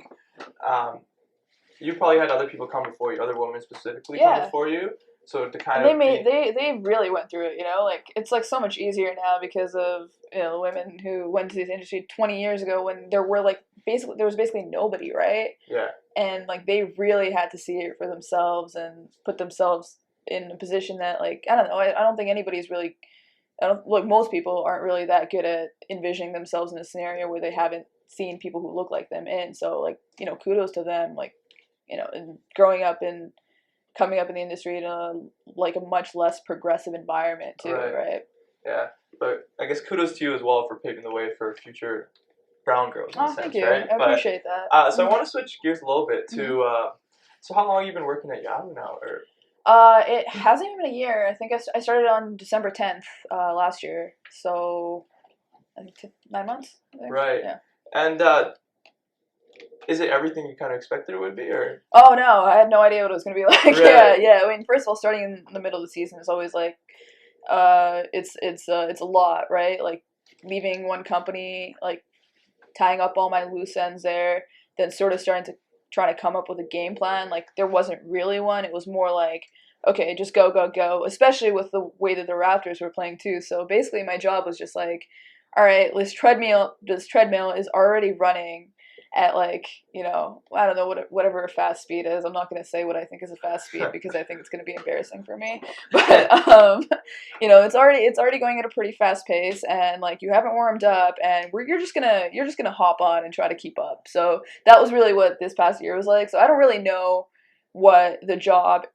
you probably had other people come before you, other women specifically come before you. So to kind of they really went through it, you know, like, it's, like, so much easier now because of, you know, women who went to this industry 20 years ago when there was basically nobody, right? Yeah. And, like, they really had to see it for themselves and put themselves in a position that, like, I don't know, I don't think anybody's really, most people aren't really that good at envisioning themselves in a scenario where they haven't seen people who look like them in. So, like, you know, kudos to them, like, you know, and coming up in the industry in a much less progressive environment too, right? Yeah, but I guess kudos to you as well for paving the way for future brown girls. In a sense, thank you. Right? I appreciate that. So I want to switch gears a little bit to. So how long have you been working at Yahoo now, or? It hasn't even been a year. I think I started on December 10th last year, so I think 9 months. Right. Yeah. And is it everything you kind of expected it would be, or? Oh no, I had no idea what it was gonna be like. Right. Yeah. I mean, first of all, starting in the middle of the season is always like, it's a lot, right? Like, leaving one company, like, tying up all my loose ends there, then sort of starting to try to come up with a game plan. Like, there wasn't really one. It was more like, okay, just go, especially with the way that the Raptors were playing too. So basically my job was just like, all right, this treadmill is already running at, like, you know, I don't know, whatever a fast speed is. I'm not going to say what I think is a fast speed because I think it's going to be embarrassing for me. But, you know, it's already going at a pretty fast pace, and, like, you haven't warmed up, and you're just gonna hop on and try to keep up. So that was really what this past year was like. So I don't really know what the job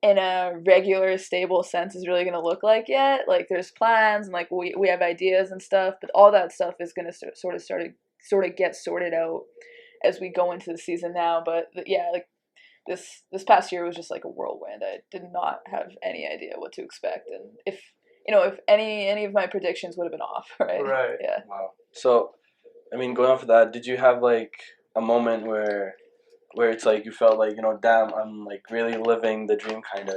in a regular, stable sense is really going to look like yet. Like, there's plans, and, like, we have ideas and stuff, but all that stuff is going to sort of get sorted out as we go into the season now. But yeah, like, this past year was just like a whirlwind. I did not have any idea what to expect, and if any of my predictions would have been off, right? Right. Yeah. Wow. So, I mean, going off of that, did you have, like, a moment where it's like you felt like, you know, damn, I'm, like, really living the dream, kind of?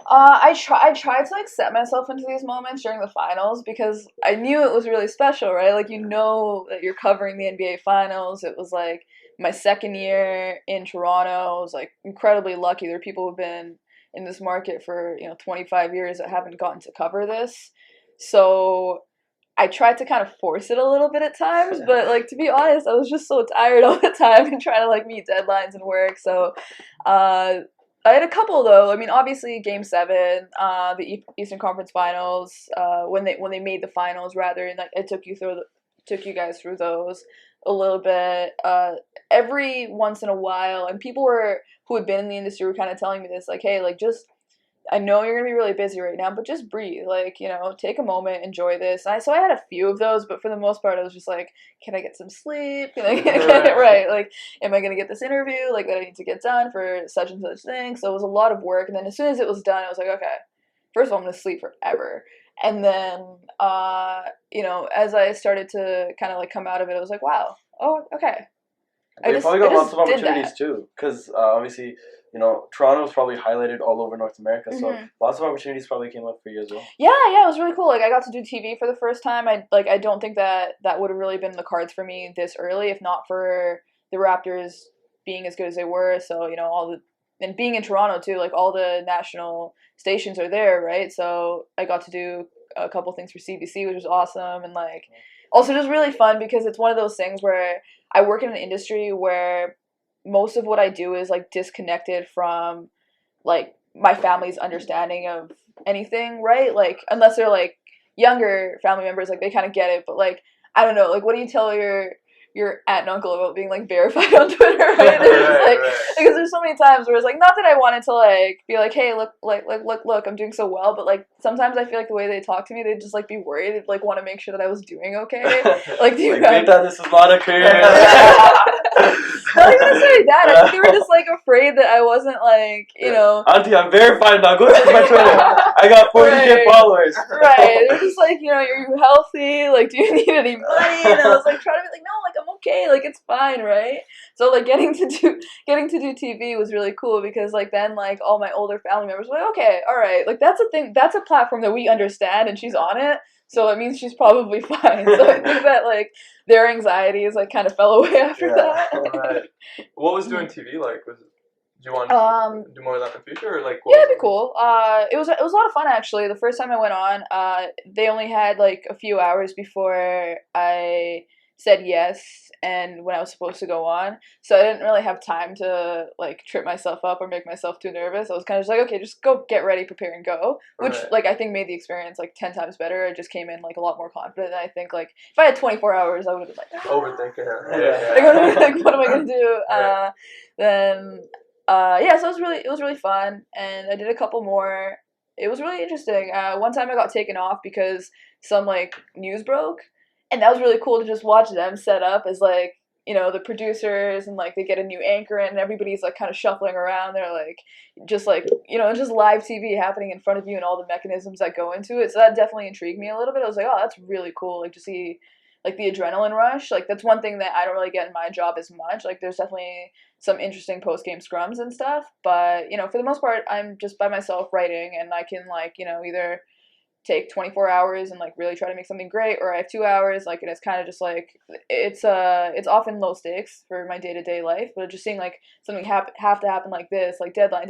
I tried to, like, set myself into these moments during the finals because I knew it was really special, right? Like, you know that you're covering the NBA finals. It was, like, my second year in Toronto. I was, like, incredibly lucky. There are people who've been in this market for, you know, 25 years that haven't gotten to cover this. So I tried to kind of force it a little bit at times, but, like, to be honest, I was just so tired all the time and trying to, like, meet deadlines and work. So I had a couple, though. I mean, obviously, Game 7, the Eastern Conference Finals, when they made the finals, rather, and, like, I took you guys through those a little bit. Every once in a while, and people who had been in the industry were kind of telling me this, like, hey, like, just, I know you're going to be really busy right now, but just breathe. Like, you know, take a moment, enjoy this. So I had a few of those, but for the most part, I was just like, can I get some sleep? Can I get it right? Like, am I going to get this interview, like, that I need to get done for such and such thing? So it was a lot of work. And then as soon as it was done, I was like, okay, first of all, I'm going to sleep forever. And then, you know, as I started to kind of, like, come out of it, I was like, wow, oh, okay. They probably got lots of opportunities too, because obviously, Toronto's probably highlighted all over North America, so lots of opportunities probably came up for you as well. Yeah, it was really cool. Like, I got to do TV for the first time. I don't think that would have really been in the cards for me this early, if not for the Raptors being as good as they were. So, and being in Toronto too, like, all the national stations are there, right? So I got to do a couple things for CBC, which was awesome, and like also just really fun because it's one of those things where I work in an industry where most of what I do is like disconnected from like my family's understanding of anything, right? Like, unless they're like younger family members, like they kind of get it, but like I don't know, like what do you tell your aunt and uncle about being like verified on Twitter, right? Because there's so many times where it's like, not that I wanted to like be like, hey, look, I'm doing so well, but like sometimes I feel like the way they talk to me, they'd just like be worried, they'd like want to make sure that I was doing okay. Like, do you like, Beta, this is not a career. Not even necessarily that. I think they were just like afraid that I wasn't like, Auntie, I'm verified now. Go check my Twitter. I got 40K followers. Right. They're just like, are you healthy? Like, do you need any money? And I was like trying to be like, no, like I'm okay. Like it's fine, right? So like getting to do TV was really cool because like then like all my older family members were like, okay, all right, like that's a thing, that's a platform that we understand, and she's on it. So it means she's probably fine. So I think that like their anxieties like kind of fell away after that. Right. What was doing TV like? Do you want to do more of that in the future, or like? Yeah, it'd be cool. It was a lot of fun actually. The first time I went on, they only had like a few hours before I said yes and when I was supposed to go on, so I didn't really have time to like trip myself up or make myself too nervous. I was kind of just like, okay, just go get ready, prepare, and go, which like I think made the experience like 10 times better. I just came in like a lot more confident, and I think like if I had 24 hours, I would have been like overthinking it. Like, what am I gonna do? So it was really fun, and I did a couple more. It was really interesting. One time I got taken off because some like news broke. And that was really cool to just watch them set up as, like, the producers, and, like, they get a new anchor in, and everybody's, like, kind of shuffling around. They're, like, just live TV happening in front of you and all the mechanisms that go into it. So that definitely intrigued me a little bit. I was like, oh, that's really cool, like, to see, like, the adrenaline rush. Like, that's one thing that I don't really get in my job as much. Like, there's definitely some interesting post-game scrums and stuff. But, for the most part, I'm just by myself writing, and I can, like, either take 24 hours and like really try to make something great, or I have 2 hours, like, and it's kind of just like it's often low stakes for my day-to-day life, but just seeing like something have to happen like this, like deadline,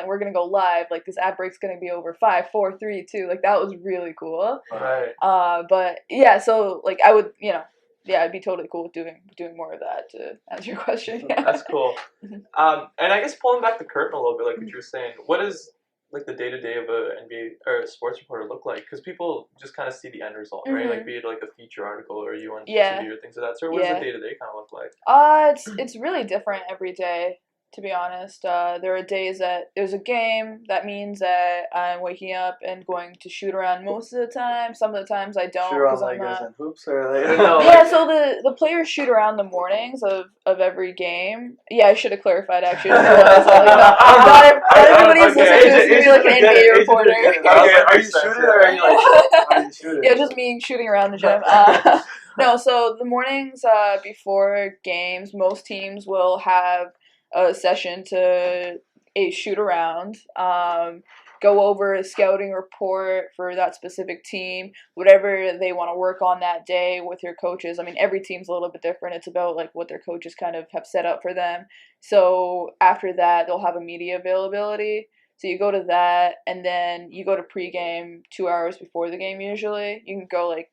we're gonna go live, like this ad break's gonna be over 5, 4, 3, 2, like that was really cool. Right. But yeah, so like I would I'd be totally cool with doing more of that, to answer your question. Yeah. That's cool. And I guess pulling back the curtain a little bit, like what you were saying, what is like the day-to-day of a NBA or a sports reporter look like? Because people just kind of see the end result, right? Like, be it like a feature article or you on TV or things of that sort. What does the day-to-day kind of look like? It's really different every day, to be honest. There are days that there's a game. That means that I'm waking up and going to shoot around most of the time. Some of the times I don't. Shoot around like as in hoops, or like? So the players shoot around the mornings of every game. Yeah, I should have clarified actually. Not everybody's listening to this. Maybe like an NBA reporter. Are you shooting, or are you shooting? Yeah, just me shooting around the gym. No, so the mornings before games, most teams will have a session to shoot around, go over a scouting report for that specific team, whatever they want to work on that day with your coaches. I mean, every team's a little bit different. It's about like what their coaches kind of have set up for them. So after that, they'll have a media availability. So you go to that, and then you go to pregame 2 hours before the game usually. You can go like,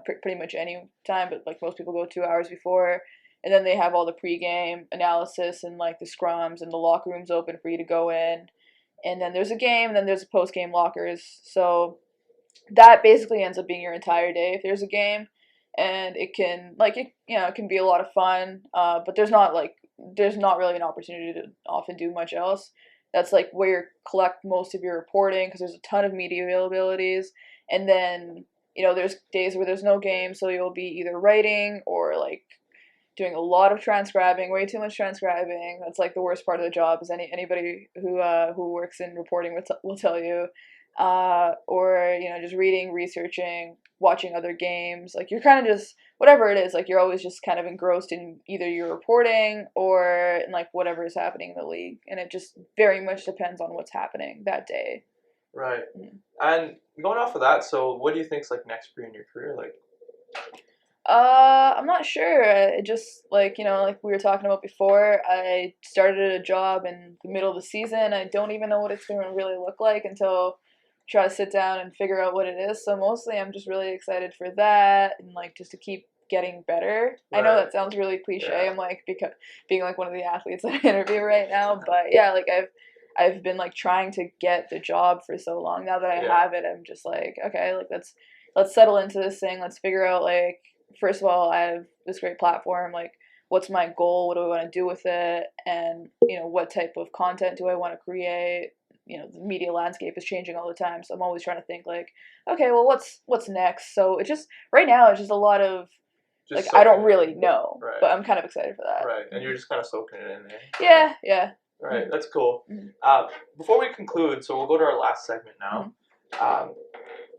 pretty much any time, but like most people go 2 hours before. And then they have all the pregame analysis and like the scrums, and the locker room's open for you to go in. And then there's a game, and then there's post-game lockers. So that basically ends up being your entire day if there's a game. And it can it can be a lot of fun, but there's not really an opportunity to often do much else. That's like where you collect most of your reporting, because there's a ton of media availabilities. And then there's days where there's no game, so you'll be either writing or like doing a lot of transcribing, way too much transcribing. That's like the worst part of the job, as anybody who works in reporting will tell you. Or just reading, researching, watching other games. Like, you're kind of just, whatever it is, like, you're always just kind of engrossed in either your reporting or in, like, whatever is happening in the league. And it just very much depends on what's happening that day. Right. And going off of that, so what do you think's, like, next for you in your career? Like, I'm not sure. It just, like, you know, like we were talking about before, I started a job in the middle of the season. I don't even know what it's going to really look like until I try to sit down and figure out what it is. So mostly I'm just really excited for that and, like, just to keep getting better. Right. I know that sounds really cliche. I'm, like, being, like, one of the athletes that I interview right now. But, yeah, like, I've been, like, trying to get the job for so long. Now that I have it, I'm just like, okay, like, let's settle into this thing. Let's figure out, like, first of all, I have this great platform. Like, what's my goal? What do I want to do with it? And, you know, what type of content do I want to create? You know, the media landscape is changing all the time. So I'm always trying to think, like, okay, well, what's next? So it just, right now, it's just a lot of, just like, I don't really know. Right. But I'm kind of excited for that. Right. And you're just kind of soaking it in there. Yeah, yeah. Right. That's cool. Before we conclude, so we'll go to our last segment now.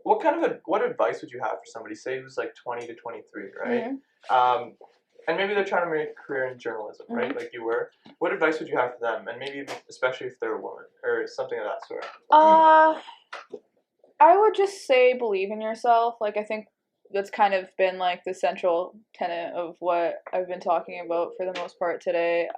What advice would you have for somebody, say who's like 20 to 23, right? And maybe they're trying to make a career in journalism, right? Like you were. What advice would you have for them? And maybe especially if they're a woman or something of that sort. I would just say believe in yourself. Like, I think that's kind of been like the central tenet of what I've been talking about for the most part today.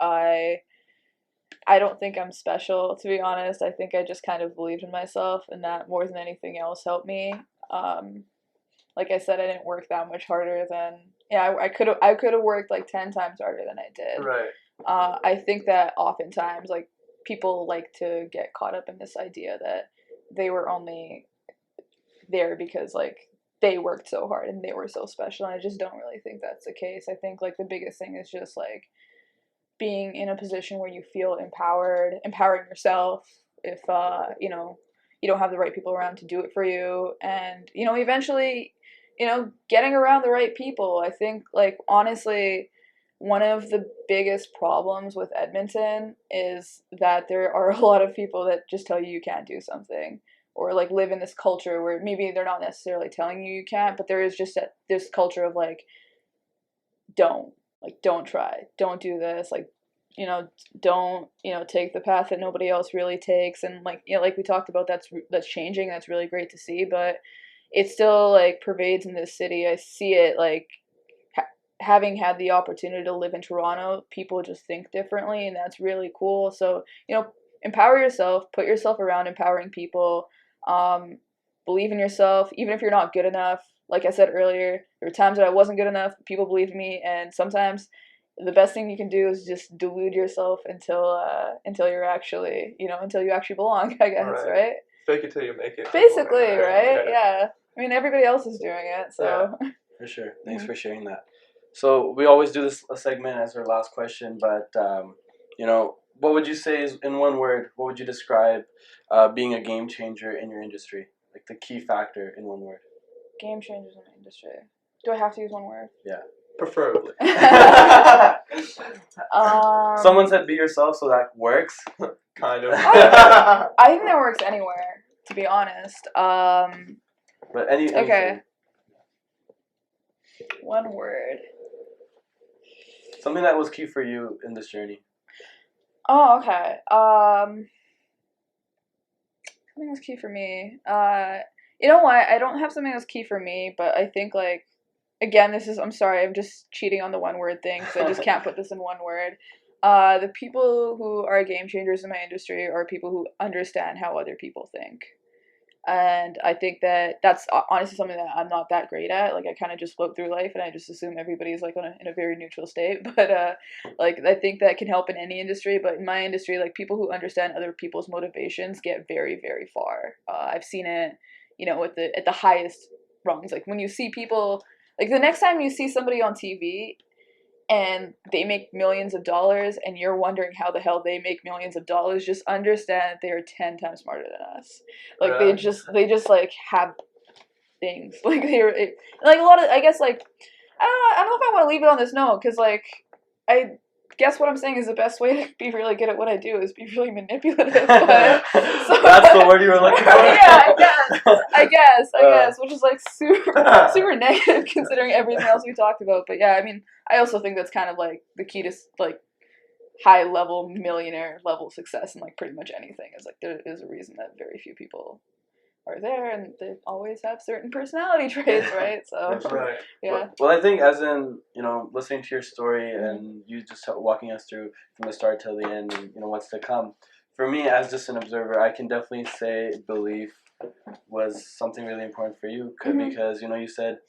I don't think I'm special, to be honest. I think I just kind of believed in myself, and that more than anything else helped me. Like I said, I didn't work that much harder than, I could have worked like 10 times harder than I did. Right. I think that oftentimes, like, people like to get caught up in this idea that they were only there because, like, they worked so hard and they were so special, and I just don't really think that's the case. I think, like, the biggest thing is just, like, being in a position where you feel empowering yourself if, you know, you don't have the right people around to do it for you. And, you know, eventually, you know, getting around the right people. I think, like, honestly, one of the biggest problems with Edmonton is that there are a lot of people that just tell you can't do something, or, like, live in this culture where maybe they're not necessarily telling you can't, but there is just this culture of, like, don't try, don't do this, like, you know, don't, you know, take the path that nobody else really takes. And, like, you know, like we talked about, that's changing. That's really great to see, but it still, like, pervades in this city. I see it, like, having had the opportunity to live in Toronto, people just think differently, and that's really cool. So, you know, empower yourself, put yourself around empowering people, believe in yourself, even if you're not good enough. Like I said earlier, there were times that I wasn't good enough, people believed in me, and sometimes the best thing you can do is just delude yourself until you're actually, you know, until you actually belong, I guess, right? Fake it till you make it. Basically, right? Yeah. I mean, everybody else is doing it, so. Yeah, for sure. Thanks for sharing that. So we always do this segment as our last question, but, you know, what would you say is, in one word, what would you describe being a game changer in your industry? Like, the key factor in one word. Game changers in the industry. Do I have to use one word? Yeah. Preferably. Someone said be yourself, so that works. Kind of. I think that works anywhere, to be honest. But anything. Okay. One word. Something that was key for you in this journey. Oh, okay. Something that's key for me. You know what? I don't have something that's key for me, but I think, like, again, I'm sorry, I'm just cheating on the one word thing, because I just can't put this in one word. The people who are game changers in my industry are people who understand how other people think. And I think that that's honestly something that I'm not that great at. Like, I kind of just float through life and I just assume everybody's, like, in a very neutral state. But, like, I think that can help in any industry. But in my industry, like, people who understand other people's motivations get very, very far. I've seen it, you know, at the highest rungs. Like, when you see people, like, the next time you see somebody on TV and they make millions of dollars and you're wondering how the hell they make millions of dollars, just understand that they are 10 times smarter than us. Like, they just like, have things. Like, they're, like, a lot of, I guess, like, I don't know if I want to leave it on this note, because, like, guess what I'm saying is the best way to be really good at what I do is be really manipulative. But, so, that's the word you were looking for? Yeah, I guess, which is like super negative considering everything else we talked about. But yeah, I mean, I also think that's kind of like the key to like high level millionaire level success in like pretty much anything. Is like there is a reason that very few people are there, and they always have certain personality traits, right? So, right. Yeah. Well, I think as in, listening to your story and you just walking us through from the start till the end and, what's to come, for me as just an observer, I can definitely say belief was something really important for you because, you said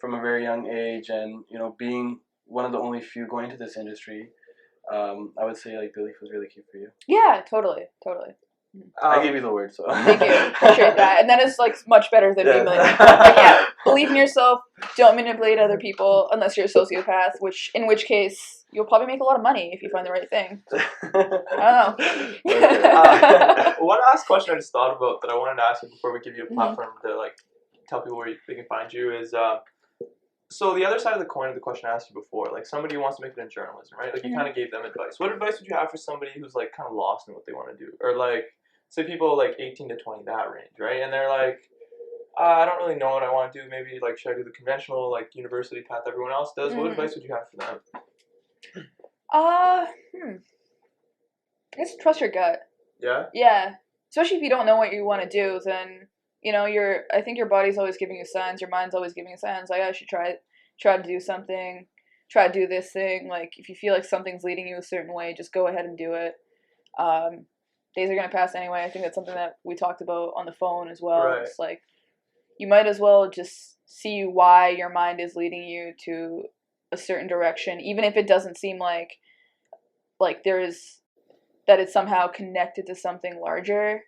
from a very young age and, being one of the only few going into this industry, I would say like belief was really key for you. Yeah, totally. I gave you the word, so. Thank you. Appreciate that. And that is like much better than being manipulated. Like, yeah, believe in yourself. Don't manipulate other people unless you're a sociopath. In which case you'll probably make a lot of money if you find the right thing. I don't know. One last question I just thought about that I wanted to ask you before we give you a platform to like tell people where they can find you is. So the other side of the coin of the question I asked you before, like somebody who wants to make it in journalism, right? Like you kind of gave them advice. What advice would you have for somebody who's like kind of lost in what they want to do, or like say people like 18 to 20, that range, right? And they're like, I don't really know what I want to do. Maybe like should I do the conventional like university path everyone else does? What advice would you have for them? I guess trust your gut. Yeah. Yeah, especially if you don't know what you want to do, then I think your body's always giving you signs. Your mind's always giving you signs. Like I should try to do something. Try to do this thing. Like if you feel like something's leading you a certain way, just go ahead and do it. Days are gonna pass anyway. I think that's something that we talked about on the phone as well. Right. It's like you might as well just see why your mind is leading you to a certain direction, even if it doesn't seem like there is that it's somehow connected to something larger.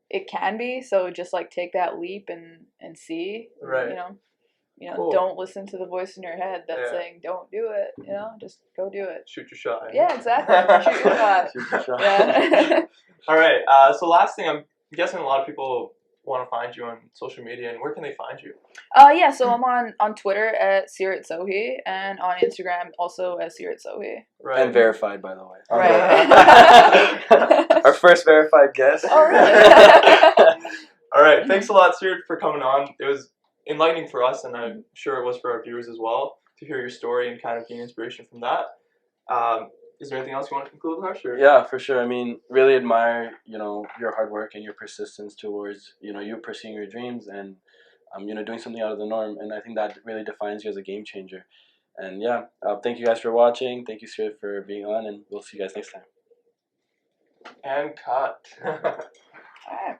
It can be. So just like take that leap and see. Right. Cool. Don't listen to the voice in your head that's saying don't do it. Just go do it. Shoot your shot. Yeah, exactly. Shoot your shot. Shoot your shot. Yeah. All right. So last thing, I'm guessing a lot of people want to find you on social media, and where can they find you? Yeah. So I'm on Twitter at Seerat Sohi and on Instagram also at Seerat Sohi. Right. And verified, by the way. Right. Our first verified guest. Oh, really? All right. Thanks a lot, Seerat, for coming on. It was enlightening for us, and I'm sure it was for our viewers as well, to hear your story and kind of gain inspiration from that. Is there anything else you want to conclude with, Harsh? Yeah, for sure. I mean, really admire, your hard work and your persistence towards, you pursuing your dreams and, doing something out of the norm. And I think that really defines you as a game changer. And yeah, thank you guys for watching. Thank you, Seerat, for being on, and we'll see you guys next time. And cut. All right.